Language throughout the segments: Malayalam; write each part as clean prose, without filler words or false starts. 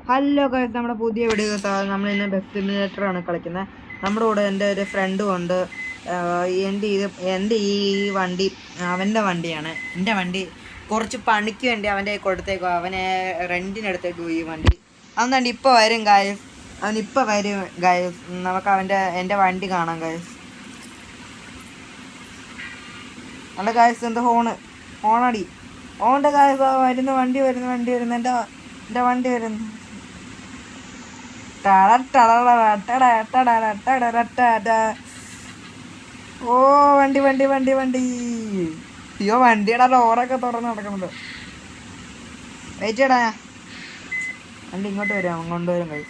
ഹലോ ഗൈസ്, നമ്മുടെ പുതിയ വീഡിയോ നമ്മൾ ഇന്ന് ബസ് സിമുലേറ്റർ ആണ് കളിക്കുന്നത്. നമ്മുടെ കൂടെ എൻ്റെ ഒരു ഫ്രണ്ടും ഉണ്ട്. എൻ്റെ ഈ വണ്ടി അവൻ്റെ വണ്ടിയാണ്. എൻ്റെ വണ്ടി കുറച്ച് പണിക്ക് വേണ്ടി അവൻ്റെ കൊടുത്തേക്കോ, അവനെ റെൻറ്റിനെടുത്തേക്കോ ഈ വണ്ടി. അവൻ ഇപ്പോൾ വരും ഗൈസ്, അവനിപ്പോൾ വരും ഗൈസ്. നമുക്ക് എൻ്റെ വണ്ടി കാണാം ഗൈസ്. അല്ല ഗൈസ്, എന്താ ഹോണടി ഓണ്ട ഗൈസ്. വണ്ടി വരുന്നു എൻ്റെ വണ്ടി വരുന്നു. ഓ വണ്ടി അയ്യോ, വണ്ടിയുടെ ഡോറൊക്കെ തുറന്ന് നടക്കുന്നുണ്ട്. വെയിറ്റ് ചെയ്യടാ, വണ്ടി ഇങ്ങോട്ട് വരും, അങ്ങോട്ട് വരും കൈ.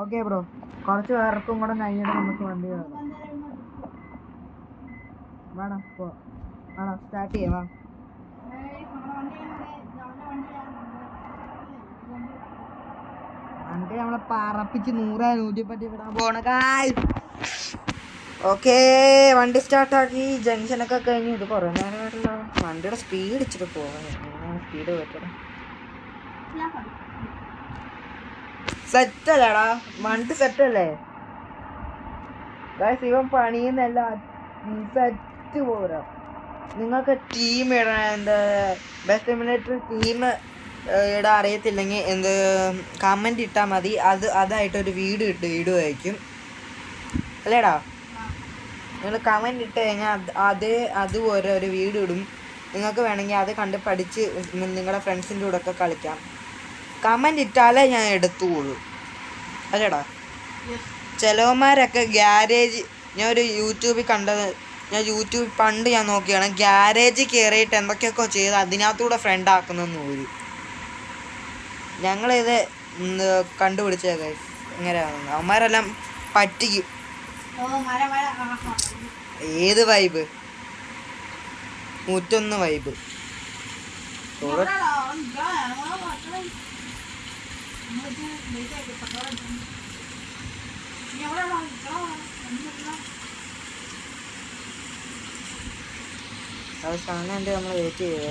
ഓക്കെ ബ്രോ, കുറച്ച് പേർക്കും കൂടെ കഴിഞ്ഞിട്ട് നമുക്ക് വണ്ടി വേണം. സ്റ്റാർട്ട് ചെയ്യാം. വണ്ടി നമ്മളെ പറപ്പിച്ച് 100-110 വിടാൻ പോണ ഗായ്സ്. ഓക്കെ, വണ്ടി സ്റ്റാർട്ടാക്കി. ജംഗ്ഷനൊക്കെ കഴിഞ്ഞ് ഇത് കുറേ നേരമായിട്ടല്ലോ. വണ്ടിയുടെ സ്പീഡ് ഇച്ചിട്ട് പോകാൻ സ്പീഡ് പറ്റണം. സെറ്റല്ലേടാ, വണ്ടി സെറ്റല്ലേ ഗായ്സ്? ഇവൻ പണിയുന്നല്ല, സെറ്റ് പോരാ. നിങ്ങൾക്ക് ടീം ഇടാൻ ബസ് സിമുലേറ്റർ ടീം ഇടാൻ അറിയത്തില്ലെങ്കിൽ കമൻറ്റ് ഇട്ടാൽ മതി. അതായിട്ടൊരു വീഡിയോ ഇടുമായിരിക്കും അല്ലേടാ? നിങ്ങൾ കമൻറ്റ് ഇട്ട് കഴിഞ്ഞാൽ അതുപോലെ ഒരു വീഡിയോ ഇടും. നിങ്ങൾക്ക് വേണമെങ്കിൽ അത് കണ്ട് പഠിച്ച് നിങ്ങളുടെ ഫ്രണ്ട്സിൻ്റെ കൂടെ ഒക്കെ കളിക്കാം. കമൻറ്റ് ഇട്ടാലേ ഞാൻ എടുത്തുള്ളൂ അല്ലേടാ? ചിലവന്മാരൊക്കെ ഗ്യാരേജ്, ഞാൻ യൂട്യൂബിൽ പണ്ട് നോക്കിയാണ് ഗ്യാരേജിൽ കയറിയിട്ട് എന്തൊക്കെയൊക്കെ ചെയ്ത് അതിനകത്തൂടെ ഫ്രണ്ട് ആക്കുന്നെന്ന് പോലും. ഞങ്ങളിത് കണ്ടുപിടിച്ചേ എങ്ങനെയാണെന്ന്. അവന്മാരെല്ലാം പറ്റിക്കും. ഏത് വൈബ്? 101 വൈബ്. അവസാനം നമ്മൾ വെയിറ്റ് ചെയ്തേ.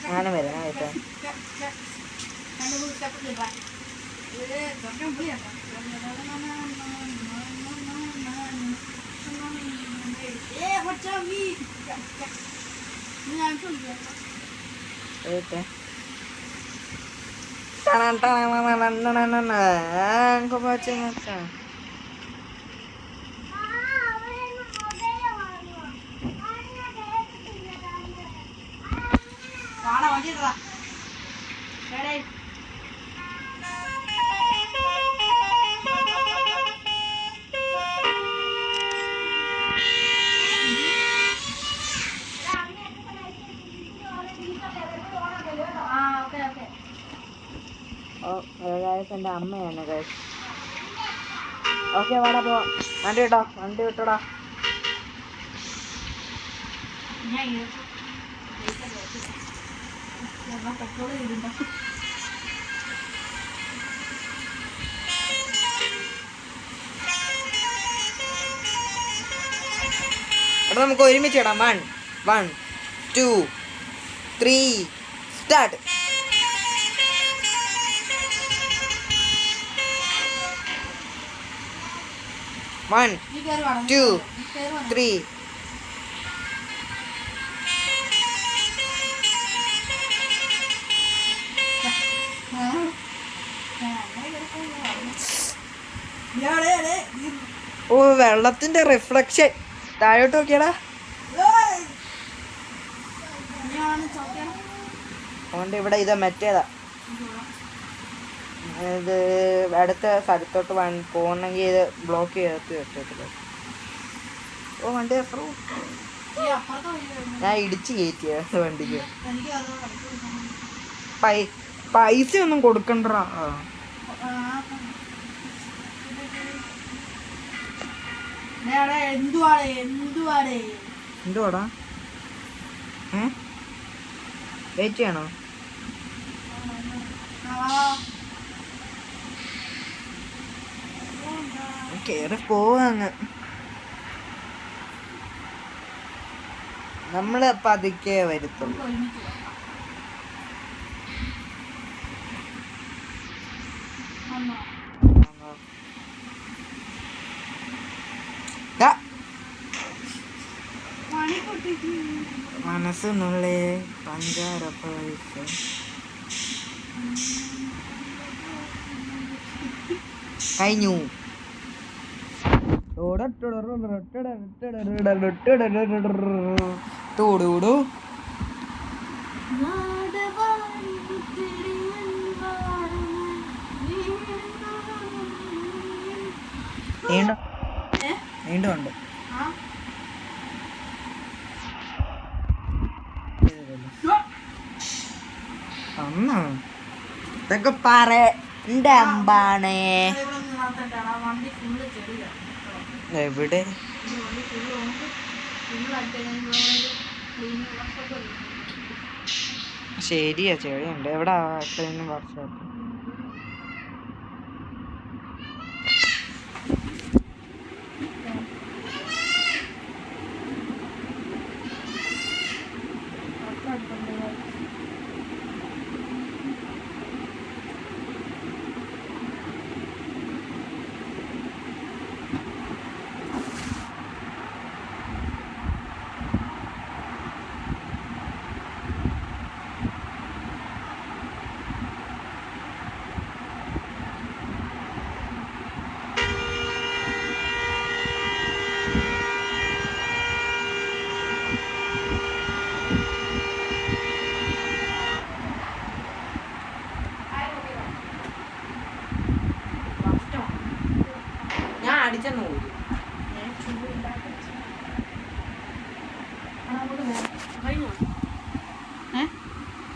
അങ്ങനെ വരാം കേട്ടോ. എൻ്റെ അമ്മയാണ് ഗൈസ്. ഓക്കെ, വേടാ പോ. വണ്ടി വിട്ടോടാ. എടാ, നമുക്ക് ഒരുമിച്ച് ഇടാം. 1 2 3 സ്റ്റാർട്ട്. 1 2 3. ഓ, വെള്ളത്തിന്റെ റിഫ്ലക്ഷൻ താഴോട്ട് നോക്കിയടാ. അതുകൊണ്ട് ഇവിടെ ഇത് മറ്റേതാ, ഇത് അടുത്ത സ്ഥലത്തോട്ട് പോകണമെങ്കിൽ ഇത് ബ്ലോക്ക് ചെയ്തിട്ട് വെച്ചിട്ടില്ല. ഓ, വണ്ടി ഞാൻ ഇടിച്ച് കയറ്റിയ വണ്ടിക്ക്. പൈസ ഒന്നും കൊടുക്കണ്ടാ. എന്തുവാടാ? വെയിറ്റ് ചെയ്യണോ? കേറി പോവാങ്ങ്. നമ്മള് പതുക്കെ വരുത്തുള്ളൂ. മനസ്സിനുള്ളേ പഞ്ചാര പൈസ കഴിഞ്ഞു. തോടൂടു നീണ്ടുണ്ട്. ഇതൊക്കെ പറയണ്ട അമ്പാണേ. എവിടെ ശരിയാ ചെടിയുണ്ട്. എവിടെ വർക്ക്ഷോപ്പ്? ഞാൻ അടിച്ചെന്ന് പോയി.